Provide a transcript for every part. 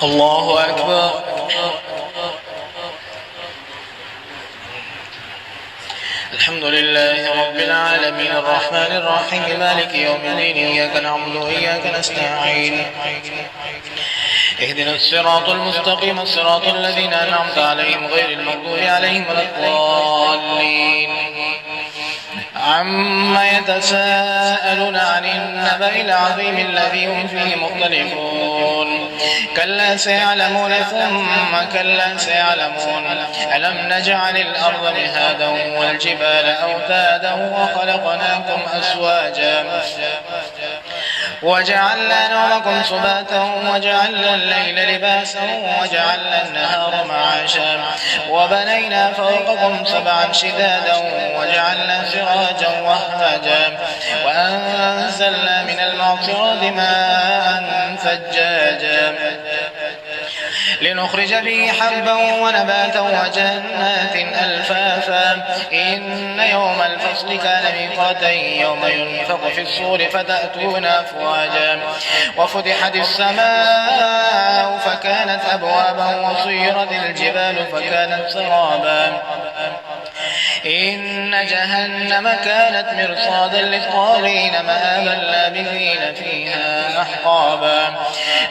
الله أكبر. الحمد لله رب العالمين الرحمن الرحيم مالك يوم الدين إياك نعبد وإياك نستعين اهدنا الصراط المستقيم الصراط الذين أنعمت عليهم غير المغضوب عليهم ولا الضالين. عما يتساءلون عن النبأ العظيم الذي هم فيه مختلفون كلا سيعلمون ثم كلا سيعلمون ألم نجعل الأرض مهادا والجبال أوتادا وخلقناكم أزواجا وجعلنا نومكم سباتا وجعلنا الليل لباسا وجعلنا النهار معاشا وبنينا فوقكم سبعا شدادا وجعلنا سراجا وهاجا وأنزلنا من المعصرات ماء ثجاجا لنخرج به حبا ونباتا وجنات ألفافا إن يوم الفصل كان ميقاتا يوم ينفخ في الصور فتأتون أفواجا وفتحت السماء فكانت أبوابا وصيرت الجبال فكانت سرابا إن جهنم كانت مرصادا للطاغين مآبا لابثين فيها أحقابا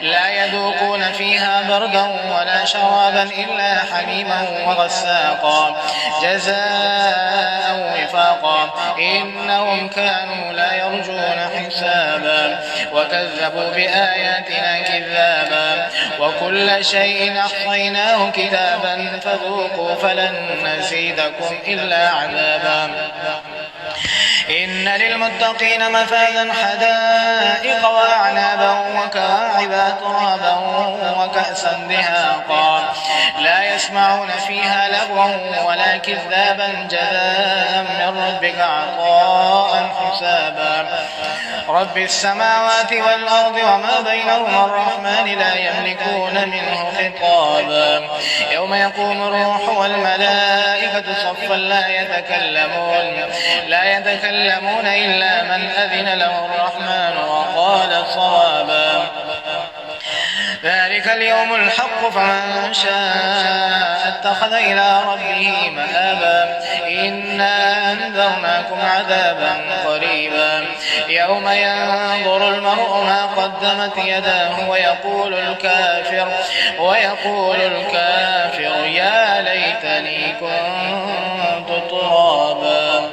لا يذوقون فيها بردا ولا شرابا إلا حميما وغساقا جزاء وفاقا إنهم كانوا لا يرجون حسابا وكذبوا بآياتنا كذابا وكل شيء أحصيناه كتابا فذوقوا فلن نزيدكم إلا عذابا إن للمتقين مفازا حدائق وأعنابا وكواعب أترابا وكأسا دهاقا لا يسمعون فيها لغوا ولا كذابا جزاء من ربك عطاء حسابا رب السماوات والأرض وما بينهما الرحمن لا يملكون منه خطابا يوم يقوم الروح والملائكة صفا لا يتكلمون إلا من أذن له الرحمن وقال صوابا ذلك اليوم الحق فمن شاء اتخذ إلى ربه مآبا إنا أنذرناكم عذابا قريبا يوم ينظر المرء ما قدمت يداه ويقول الكافر يا ليتني كنت ترابا.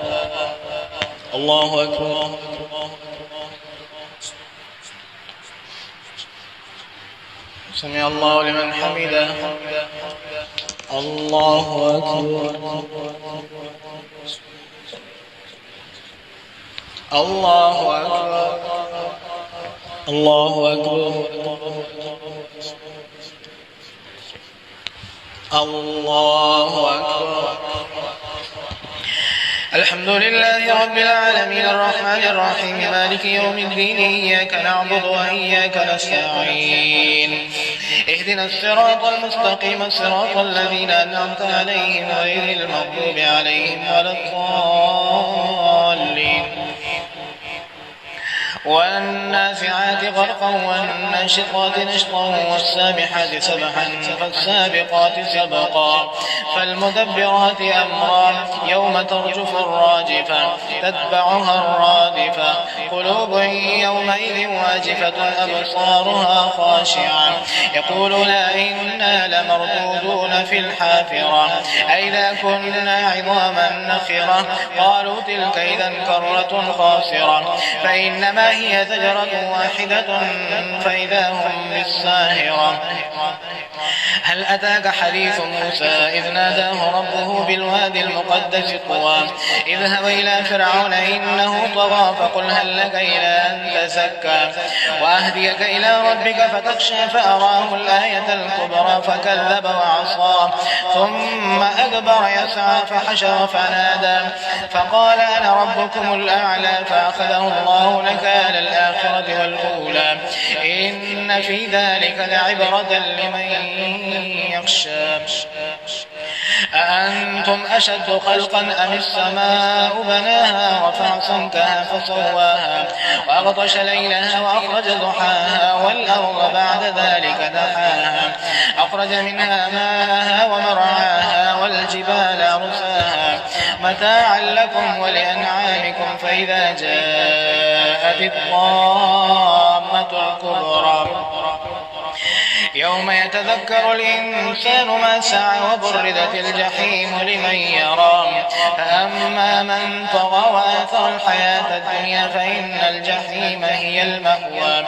الله أكبر. سمع الله لمن حمده. الله أكبر. الله أكبر. الله أكبر. الله أكبر. الحمد لله رب العالمين الرحمن الرحيم مالك يوم الدين إياك نعبد وإياك نستعين اهدنا الصراط المستقيم صراط الذين أنعمت عليهم غير المغضوب عليهم ولا الضالين والنازعات غرقا والناشطات نشطا والسابحات سبحا فالسابقات سبقا فالمدبرات أمرا يوم ترجف الراجفة تتبعها الرادفة قلوب يومئذ واجفة أبصارها خاشعة يقولون إنا لمردودون في الحافرة أئذا كنا عظاما نخرة قالوا تلك إذا كرة خاسرة فإنما هي زجرة واحدة فإذا هم بالساهرة. هل أتاك حديث موسى إذ ناداه ربه بالوادي المقدس طوى اذهب إلى فرعون إنه طغى فقل هل لك إلى أن تزكى وأهديك إلى ربك فتخشى فأراه الآية الكبرى فكذب وعصى ثم أدبر يسعى فحشر فنادى فقال أنا ربكم الأعلى فأخذه الله نكال الآخرة والأولى إن في ذلك لعبرة لمن يخشى. أأنتم أشد خلقا أم السماء بناها رفع سمكها فسواها وأغطش ليلها وأخرج ضحاها والأرض بعد ذلك دحاها أخرج منها ماءها ومرعاها والجبال أرساها متاعا لكم ولأنعامكم فإذا جاءت الطامة الكبرى يوم يتذكر الإنسان ما سعى وبرزت الجحيم لمن يرى فأما من طغى وآثر الحياة الدنيا فإن الجحيم هي المأوى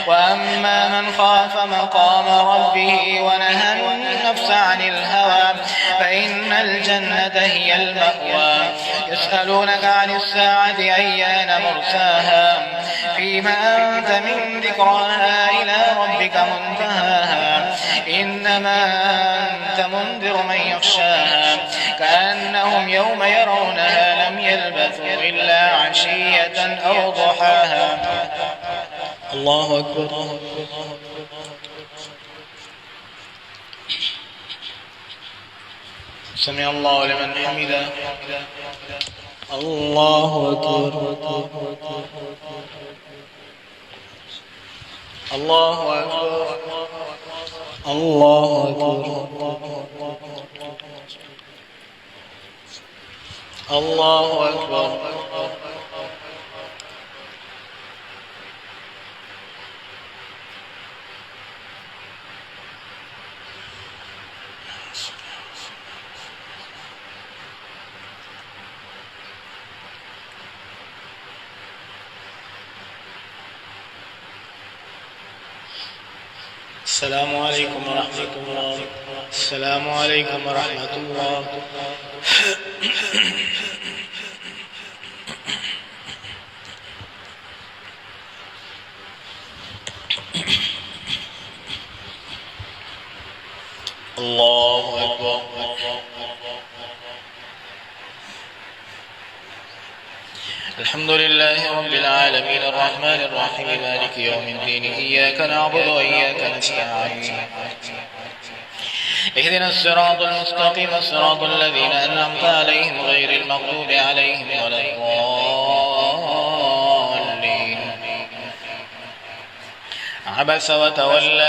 وأما من خاف مقام ربه ونهى النفس عن الهوى فإن الجنة هي المأوى يسألونك عن الساعة أيان مرساها فيما أنت من ذكراها إلى ربك منتهاها إنما أنت منذر من يخشاها كأنهم يوم يرونها لم يلبثوا إلا عشية أو ضحاها. الله أكبر. سمع الله لمن حمده. الله أكبر. الله أكبر. الله أكبر. الله أكبر. السلام عليكم ورحمة الله. السلام عليكم ورحمة الله. الله أكبر. الحمد لله رب العالمين الرحمن الرحيم مالك يوم الدين إياك نعبد وإياك نستعين اهدنا الصراط المستقيم صراط الذين أنعمت عليهم غير المغضوب عليهم ولا الضالين. عبس وتولى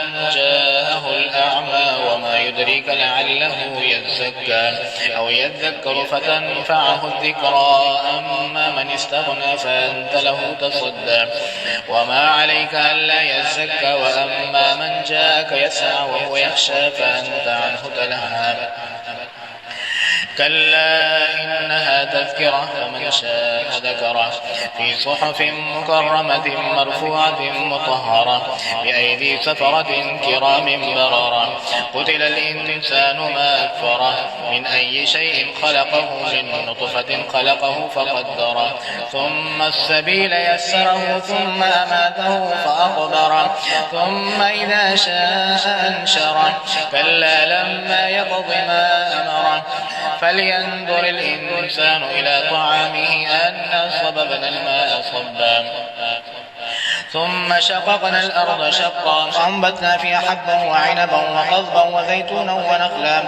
أن جاءه الأعمى وما يدريك لعله يزكى أو يذكر فتنفعه الذكرى أما من استغنى فأنت له تصدى وما عليك ألا يزكى وأما من جاءك يسعى وهو يخشى فأنت عنه تلهى كلا إنها تذكرة فمن شاء ذكره في صحف مكرمة مرفوعة مطهرة بأيدي سفرة كرام بررة قتل الإنسان ما أكفره من أي شيء خلقه من نطفة خلقه فقدره ثم السبيل يسره ثم أماته فأقبره ثم إذا شاء أنشره كلا لما يقض ما أمره فلينظر الإنسان إلى طعامه أنا صببنا الماء صبا ثم شققنا الأرض شقا فأنبتنا فيها حبا وعنبا وقضبا وزيتونا ونخلا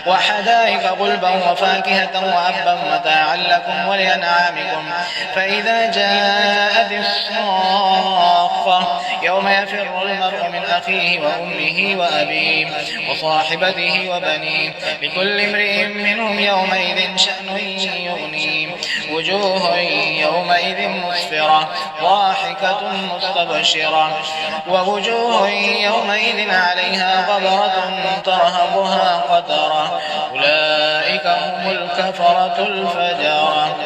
وحدائق غلبا وفاكهة وأبا متاعا لكم ولأنعامكم فإذا جاءت الصاخة يوم يفر المرء من أخيه وأمه وأبيه وصاحبته وبنيه لكل امرئ منهم يومئذ شأن يغنيه وجوه يومئذ مسفرة ضاحكة مستبشرة ووجوه يومئذ عليها غبرة ترهقها قترة أولئك هم الكفرة الفجرة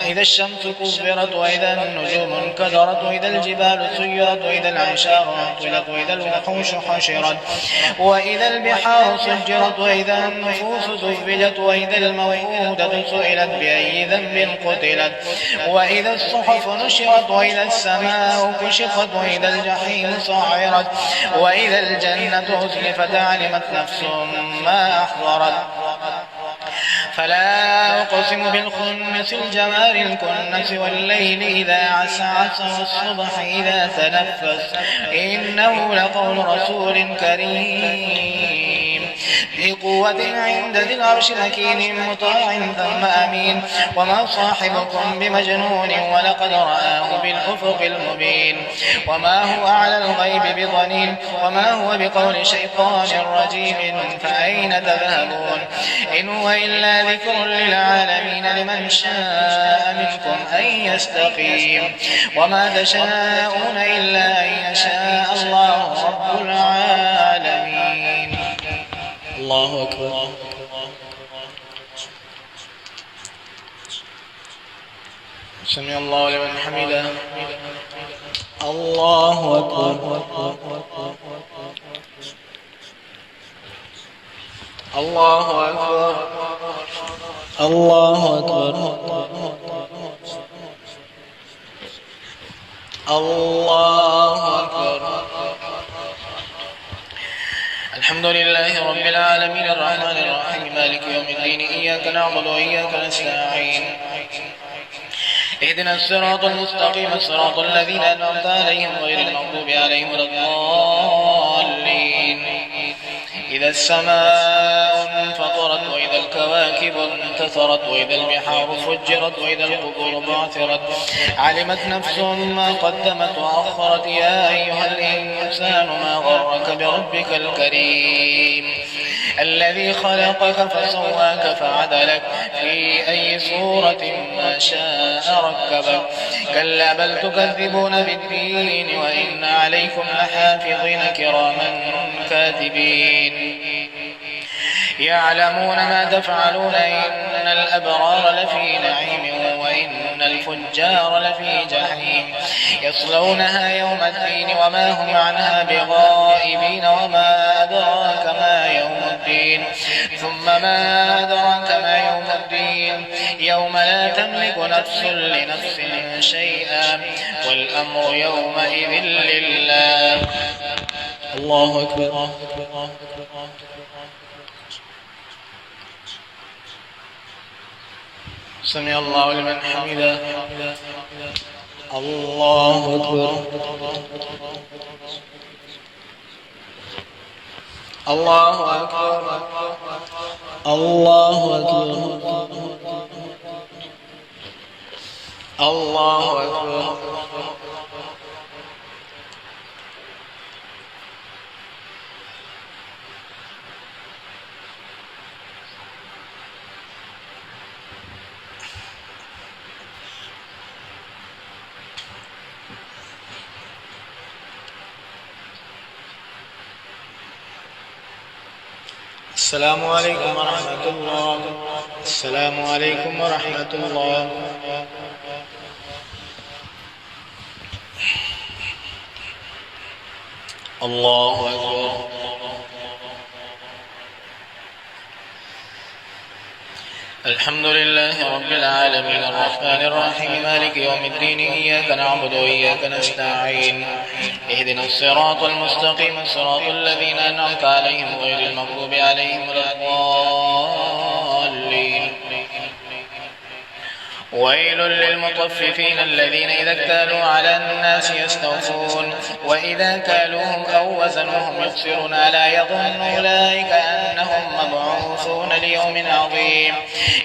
إذا الشمس كبرت وإذا النجوم انكدرت وإذا الجبال سيرت وإذا العشار عطلت وإذا الوحوش حشرت وإذا البحار سجرت وإذا النفوس زوجت وإذا الموءودة سئلت بأي ذنب قتلت وإذا الصحف نشرت وإذا السماء كشطت وإذا الجحيم سعرت وإذا الجنة أزلفت علمت نفس ما أحضرت فلا أقسم بالخنس الجوار الكنس والليل إذا عسعس والصبح إذا تنفس إنه لقول رسول كريم ذي قوة عند ذي العرش مكين مطاع ثم أمين وما صاحبكم بمجنون ولقد رآه بالأفق المبين وما هو على الغيب بضنين وما هو بقول شيطان رجيم فأين تذهبون إن هو إلا ذكر للعالمين لمن شاء منكم أن يستقيم وما تشاءون إلا أن يشاء الله رب العالمين. الله أكبر. سمع الله لمن حمده. الله أكبر. الله أكبر. الله أكبر. الله أكبر. الحمد لله رب العالمين الرحمن الرحيم مالك يوم الدين إياك نعبد وإياك نستعين اهدنا الصراط المستقيم صراط الذين أنعمت عليهم غير المغضوب عليهم ولا الضالين. إذا السماء انفطرت وإذا الكواكب انتثرت وإذا البحار فجرت وإذا القبور بعثرت علمت نفس ما قدمت وأخرت. يا أيها الإنسان ما غرك بربك الكريم الذي خلقك فسواك فعدلك في أي صورة ما شاء ركبك. كلا بل تكذبون بالدين وإن عليكم لحافظين كراما كاتبين يعلمون ما تفعلون. إن الأبرار لفي نعيم وإن الفجار لفي جحيم يصلونها يوم الدين وما هم عنها بغائبين. وما أدراك ما يوم الدين ثم ما أدراك ما يوم الدين يوم لا تملك نفس لنفس شيئا والأمر يومئذ لله. الله أكبر. سمع الله لمن حمده. الله أكبر. الله أكبر. الله أكبر. الله أكبر. السلام عليكم ورحمة الله. السلام عليكم ورحمة الله. الله أكبر. الحمد لله رب العالمين الرحمن الرحيم مالك يوم الدين إياك نعبد وإياك نستعين اهدنا الصراط المستقيم صراط الذين أنعمت عليهم غير المغضوب عليهم ولا الضالين. ويل للمطففين الذين إذا اكتالوا على الناس يستوفون وإذا كالوهم أو وزنوهم يخسرون. ألا يظن أولئك أنهم مبعوثون ليوم عظيم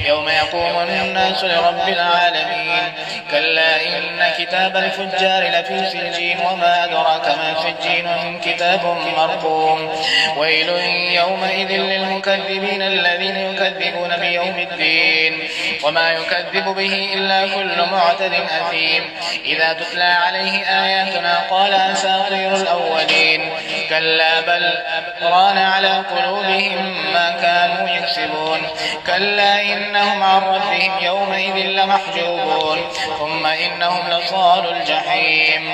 يوم يقوم الناس لرب العالمين. كلا إن كتاب الفجار لفي سجين وما أدراك ما سجين كتاب مرقوم. ويل يومئذ للمكذبين الذين يكذبون بيوم الدين وما يكذب به إلا كل معتد أثيم. إذا تتلى عليه آياتنا قال أساطير الأولين. كلا بل ران على قلوبهم ما كانوا يكسبون. كلا إنهم عن ربهم يومئذ لمحجوبون ثم إنهم لصال الجحيم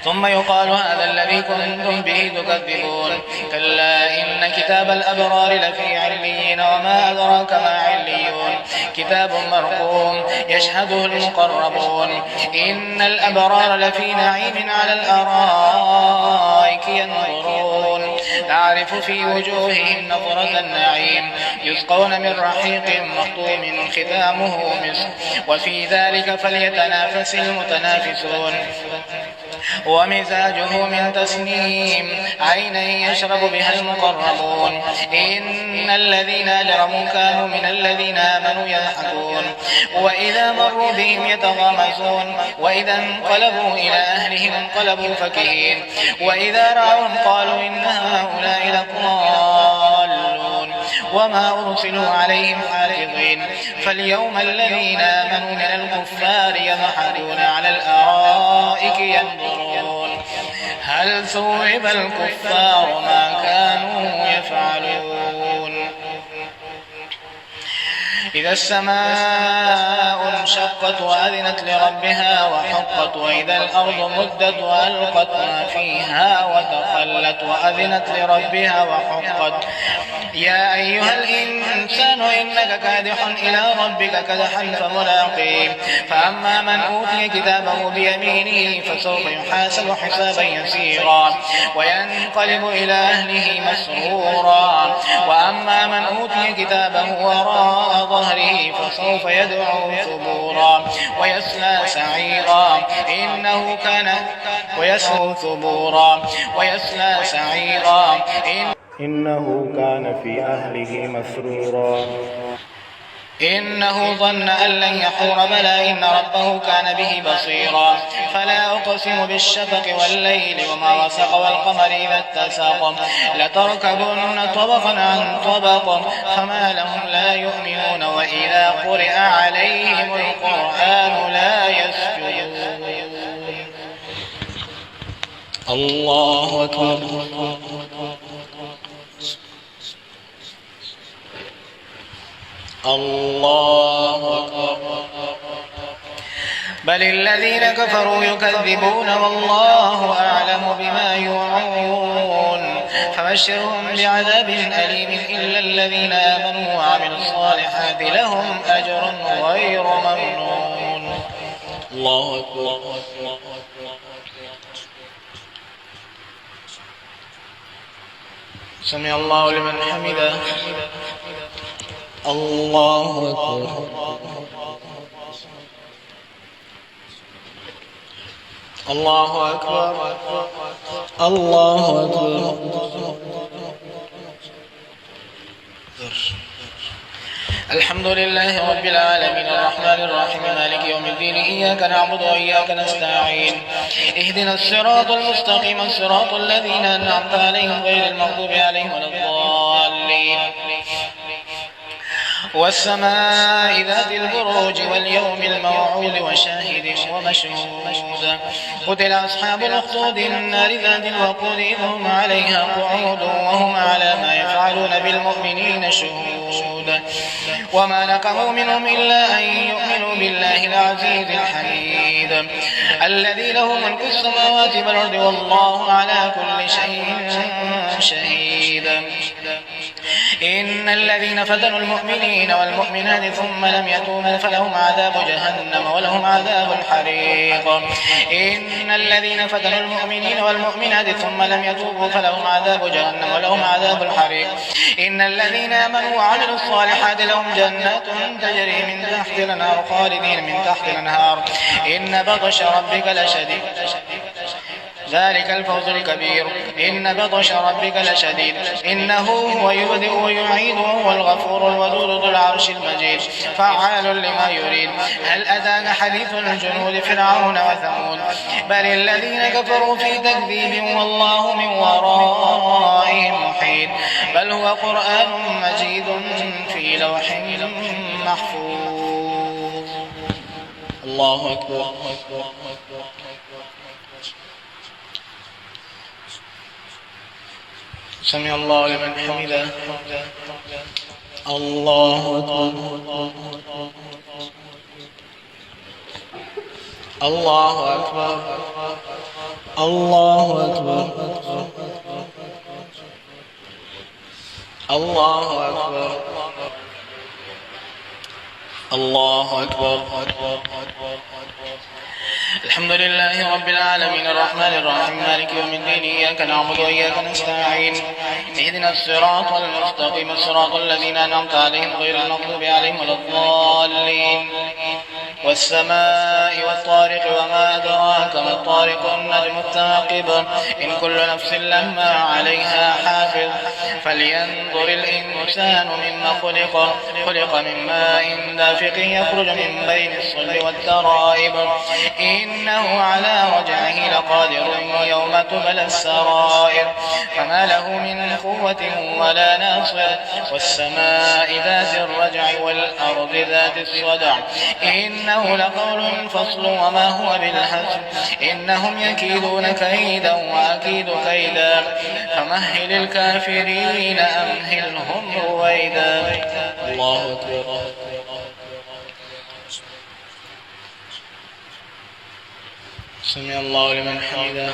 ثم يقال هذا الذي كنتم به تكذبون. كلا إن كتاب الأبرار لفي عليين وما أدراك ما عليون كتاب مرقوم يشهده المقربون. إن الأبرار لفي نعيم على الأرائك ينظرون تعرف في وجوههم نظرة النعيم يسقون من رحيق مختوم ختامه مسك وفي ذلك فليتنافس المتنافسون ومزاجه من تسنيم عينا يشرب بها المقربون إن الذين أجرموا كانوا من الذين آمنوا يضحكون وإذا مروا بهم يتغامزون وإذا انقلبوا إلى أهلهم انقلبوا فكهين وإذا رأوهم قالوا إن هؤلاء لضالون وما أرسلوا عليهم حافظين فاليوم الذين آمنوا من الكفار يضحكون على الأرائك ينظرون هل ثوب الكفار ما كانوا يفعلون إذا السماء انشقت وأذنت لربها وحقت وإذا الأرض مدت وألقت ما فيها وتخلت وأذنت لربها وحقت يا أيها الإنسان إنك كادح إلى ربك كدحا فملاقيه فأما من أوتي كتابه بيمينه فسوف يحاسب حسابا يسيرا وينقلب إلى أهله مسرورا وأما من أوتي كتابه وراء ظهره فسوف يدعو ثبورا ويصلى سعيرا إنه كان إنه كان في أهله مسرورا إنه ظن أن لن يحور بلى إن ربه كان به بصيرا فلا أقسم بالشفق والليل وما وسق والقمر إذا اتسق لتركبن طبقا عن طبق فما لهم لا يؤمنون وإذا قرئ عليهم القرآن لا يسجدون الله أكبر الله أكبر بل الذين كفروا يكذبون والله أعلم بما يوعون فبشرهم بعذاب أليم إلا الذين آمنوا وعملوا الصالحات لهم أجر غير ممنون الله أكبر سمع الله لمن حمده الله أكبر الله أكبر الله أكبر الحمد لله رب العالمين الرحمن الرحيم مالك يوم الدين إياك نعبد وإياك نستعين اهدنا الصراط المستقيم صراط الذين أنعمت عليهم غير المغضوب عليهم ولا الضالين والسماء ذات البروج واليوم الموعود وشاهد ومشهود قتل أصحاب الأخدود النار ذات الوقود إذ هم عليها قعود وهم على ما يفعلون بالمؤمنين شهود وما نقموا منهم إلا أن يؤمنوا بالله العزيز الحميد الذي له ملك السماوات والأرض والله على كل شيء شهيد إن الذين فتنوا المؤمنين والمؤمنات ثم لم يتوبوا فلهم عذاب جهنم ولهم عذاب الحريق إن الذين فتنوا المؤمنين والمؤمنات ثم لم يتوبوا فلهم عذاب جهنم ولهم عذاب الحريق إن الذين آمنوا وعملوا الصالحات لهم جنات تجري من تحت الأنهار خالدين من تحت الأنهار إن بطش ربك لشديد ذلك الفوز الكبير إن بطش ربك لشديد إنه هو يبدئ ويعيد وهو الغفور الودود ذو العرش المجيد فعال لما يريد هل أتاك حديث الجنود فرعون وثمود بل الذين كفروا في تكذيب والله من ورائهم محيط بل هو قرآن مجيد في لوح محفوظ الله أكبر سمع الله لمن حمده الله أكبر الله أكبر الله أكبر الله أكبر الله أكبر الحمد لله رب العالمين الرحمن الرحيم مالك يوم الدين إياك نعبد وإياك نستعين اهدنا الصراط المستقيم صراط الذين أنعمت عليهم غير المغضوب عليهم ولا الضالين والسماء والطارق وما أدراك ما الطارق النجم الثاقب إن كل نفس لما عليها حافظ فلينظر الإنسان مما خلق من ماء دافق يخرج من بين الصلب والترائب إنه على رجعه لقادر يوم تبلى السرائر فما له من قوة ولا ناصر والسماء ذات الرجع والأرض ذات الصدع إنه لقول فصل وما هو بالهزل إنهم يكيدون كيدا وأكيد كيدا فمهل الكافرين أمهلهم رويدا. الله أكبر. سمع الله لمن حمده.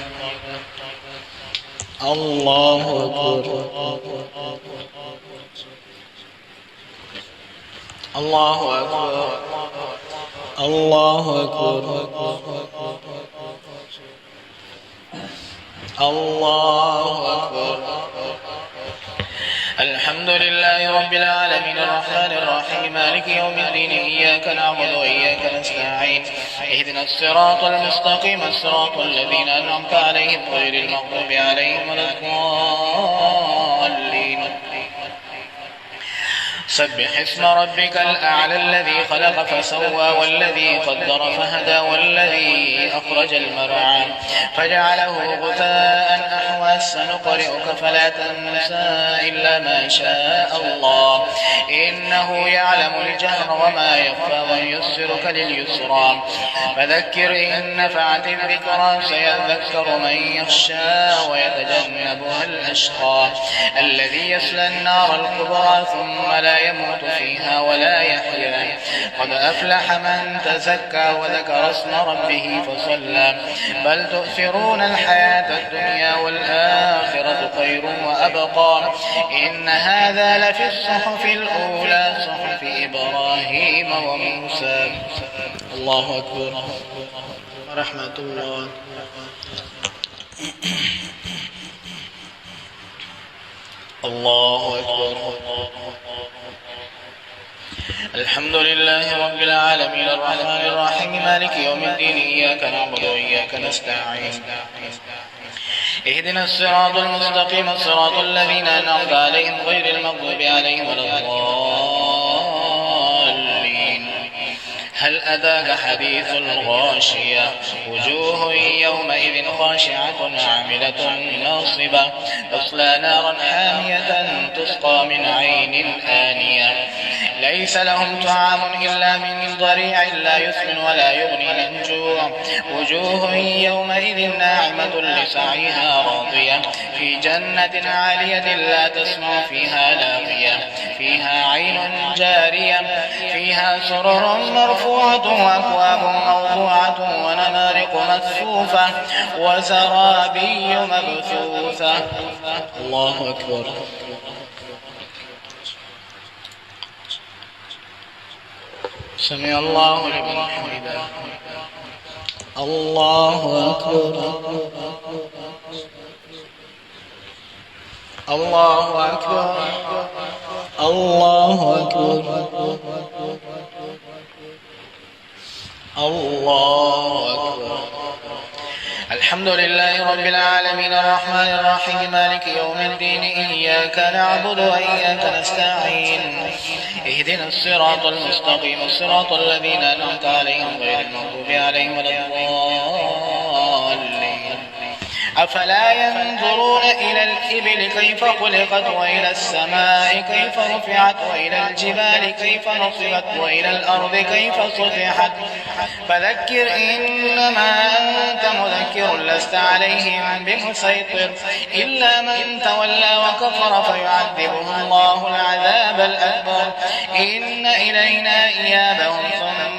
الله أكبر. الله أكبر. الله أكبر. الله أكبر. الحمد لله رب العالمين الرحمن الرحيم مالك يوم الدين إياك نعبد وإياك نستعين اهدنا الصراط المستقيم الصراط الذين أنعمت عليهم غير المغضوب عليهم ولا الضالين. سبح اسم ربك الأعلى الذي خلق فسوى والذي قدر فهدى والذي أخرج المرعى فجعله غثاء أحوى سنقرئك فلا تنسى إلا ما شاء الله إنه يعلم الجهر وما يخفى ويسرك لليسرى فذكر إن نفعت الذكرى سيذكر من يخشى ويتجنبها الأشقى الذي يصلى النار الكبرى ثم لا يموت فيها ولا يحيا قد أفلح من تزكى وذكر اسم ربه فصلى بل تؤثرون الحياة الدنيا والآخرة خير وأبقى إن هذا لفي الصحف الأولى صحف إبراهيم وموسى. الله أكبر. رحمة الله. الله أكبر. الحمد لله رب العالمين الرحمن الرحيم مالك يوم الدين إياك نعبد وإياك نستعين اهدنا الصراط المستقيم صراط الذين أنعمت عليهم غير المغضوب عليهم ولا الضالين. هل أتاك حديث الغاشية وجوه يومئذ خاشعة عاملة ناصبة تصلى نارا حامية تسقى من عين آنية ليس لهم طعام إلا من ضريع لا يسمن ولا يغني من جوع وجوه يومئذ ناعمة لسعيها راضية في جنة عالية لا تسمع فيها لاغية فيها عين جارية فيها سرر مرفوعة وأكواب موضوعة ونمارق مصفوفة وزرابي مبثوثة. الله أكبر. سمع الله لمن حمده. الله أكبر. الله أكبر. الله أكبر. الله أكبر. الحمد لله رب العالمين الرحمن الرحيم مالك يوم الدين إياك نعبد وإياك نستعين اهدنا الصراط المستقيم الصراط الذين أنعمت عليهم غير المغضوب عليهم ولا الضالين. أفلا ينظرون إلى الإبل كيف خلقت وإلى السماء كيف رفعت وإلى الجبال كيف نصبت وإلى الأرض كيف سطحت فذكر إنما أنت مذكر لست عليهم بمسيطر إلا من تولى وكفر فيعذبه الله العذاب الأكبر إن إلينا إيابهم ثم